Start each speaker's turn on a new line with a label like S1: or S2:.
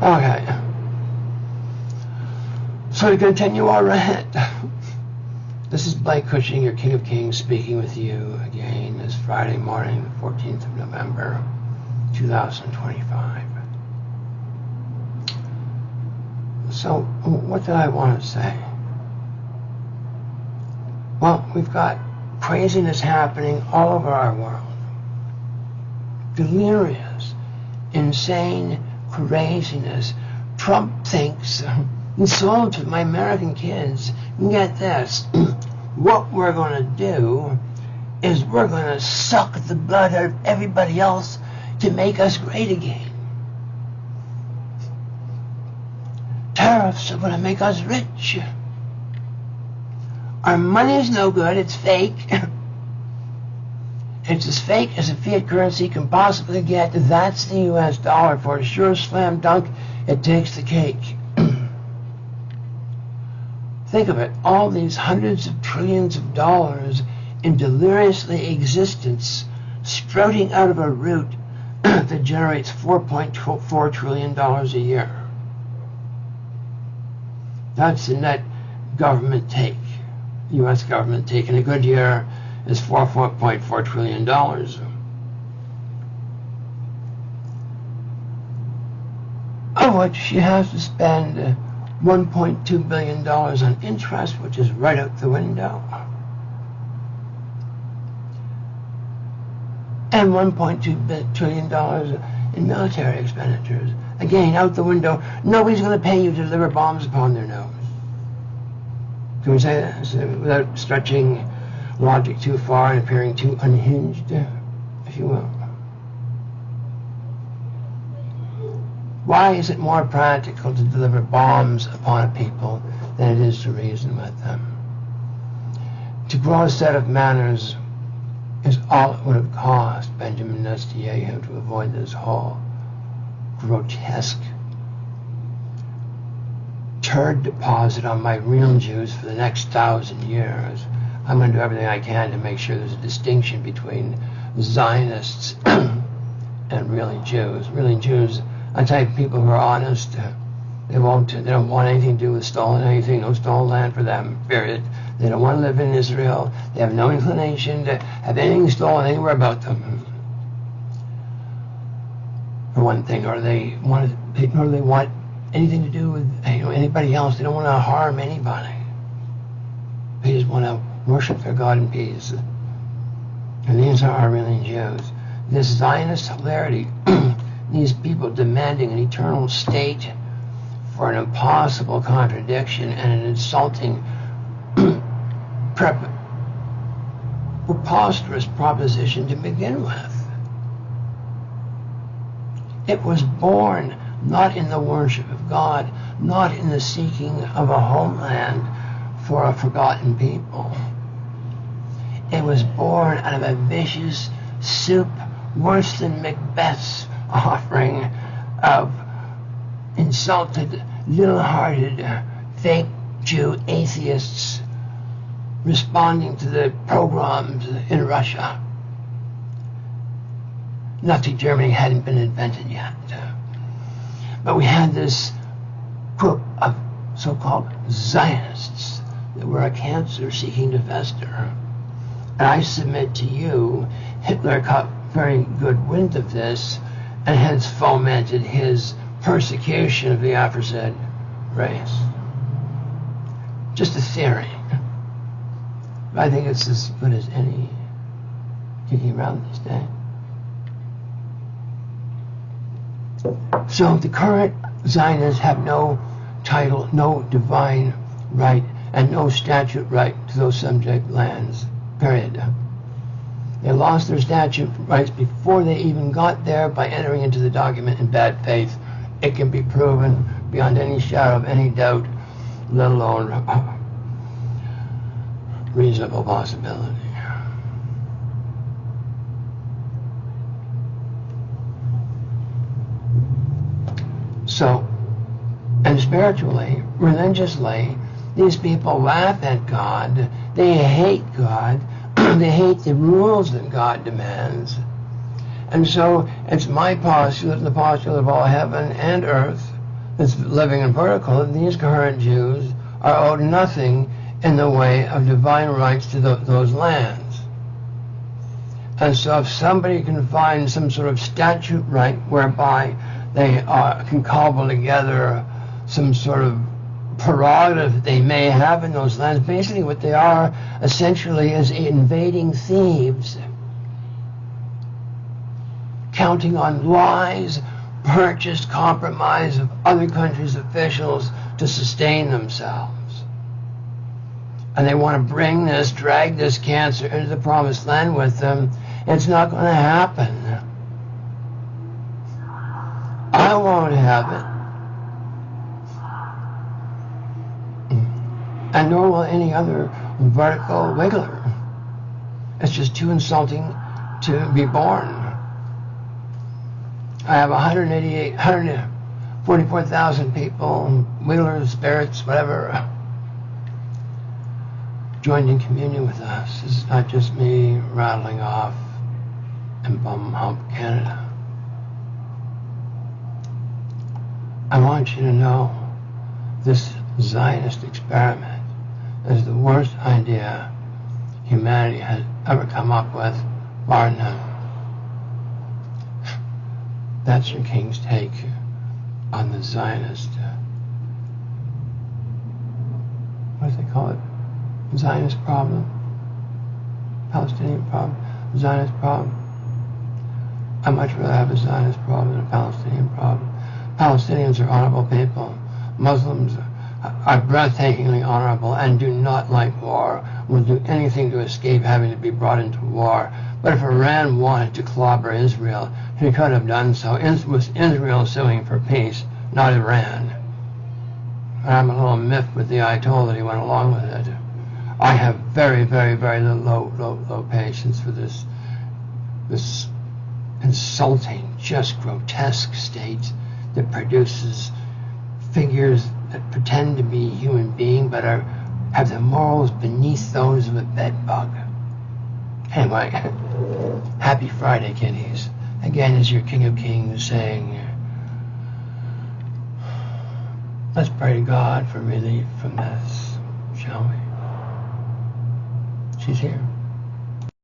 S1: Okay. So to continue our rant, this is Blake Cushing, your King of Kings, speaking with you again this Friday morning, the 14th of November, 2025. So, what did I want to say? Well, we've got craziness happening all over our world. Delirious, insane craziness. Trump thinks, and sold to my American kids, get this, what we're going to do is we're going to suck the blood out of everybody else to make us great again. Tariffs are going to make us rich. Our money is no good, it's fake. It's as fake as a fiat currency can possibly get. That's the US dollar. For a sure slam dunk, it takes the cake. Think of it, all these hundreds of trillions of dollars in deliriously existence sprouting out of a root that generates $4.4 trillion a year. That's the net government take, U.S. government take. In a good year is $4.4 trillion. Of which she has to spend $1.2 billion on interest, which is right out the window. And $1.2 trillion in military expenditures. Again, out the window. Nobody's going to pay you to deliver bombs upon their nose. Can we say that without stretching logic too far and appearing too unhinged, if you will? Why is it more practical to deliver bombs upon a people than it is to reason with them? To grow a set of manners is all it would have cost Benjamin Netanyahu to avoid this whole grotesque turd deposit on my real Jews for the next 1,000 years. I'm going to do everything I can to make sure there's a distinction between Zionists and really Jews. Really Jews, I tell you, people who are honest, they don't want anything to do with stolen anything, no stolen land for them, period. They don't want to live in Israel. They have no inclination to have anything stolen anywhere about them. For one thing, or they want anything to do with anybody else. They don't want to harm anybody. They just want to worship their God in peace. And these are really Jews. This Zionist hilarity, these people demanding an eternal state for an impossible contradiction and an insulting preposterous proposition to begin with. It was born not in the worship of God, not in the seeking of a homeland for a forgotten people. It was born out of a vicious soup worse than Macbeth's offering of insulted, little-hearted, fake Jew atheists responding to the pogroms in Russia. Nazi Germany hadn't been invented yet. But we had this group of so-called Zionists that were a cancer seeking to fester. And I submit to you, Hitler caught very good wind of this and hence fomented his persecution of the aforesaid race. Just a theory. I think it's as good as any kicking around these days. So the current Zionists have no title, no divine right, and no statute right to those subject lands, period. They lost their statute rights before they even got there by entering into the document in bad faith. It can be proven beyond any shadow of any doubt, let alone reasonable possibility. So, and spiritually, religiously, these people laugh at God, they hate God, they hate the rules that God demands. And so it's my postulate and the postulate of all heaven and earth that's living in vertical, these current Jews are owed nothing in the way of divine rights to those lands. And so if somebody can find some sort of statute right whereby they can cobble together some sort of prerogative that they may have in those lands, basically what they are essentially is invading thieves, counting on lies, purchased compromise of other countries' officials to sustain themselves. And they want to drag this cancer into the promised land with them. It's not going to happen. I won't have it. And nor will any other vertical wiggler. It's just too insulting to be born. I have 144,000 people, wigglers, spirits, whatever, joined in communion with us. This is not just me rattling off in bum hump Canada. I want you to know this Zionist experiment is the worst idea humanity has ever come up with, bar none. That's your king's take on the Zionist, what do they call it? Zionist problem? Palestinian problem? Zionist problem? I'd much rather have a Zionist problem than a Palestinian problem. Palestinians are honorable people. Muslims are breathtakingly honorable and do not like war, will do anything to escape having to be brought into war. But if Iran wanted to clobber Israel, he could have done so. It was Israel suing for peace, not Iran. And I'm a little miffed with the Ayatollah that he went along with it. I have very, very, very low patience for this insulting, just grotesque state that produces figures that pretend to be human beings but have their morals beneath those of a bedbug. Anyway, happy Friday, kiddies. Again, is your King of Kings saying, let's pray to God for relief from this, shall we? She's here.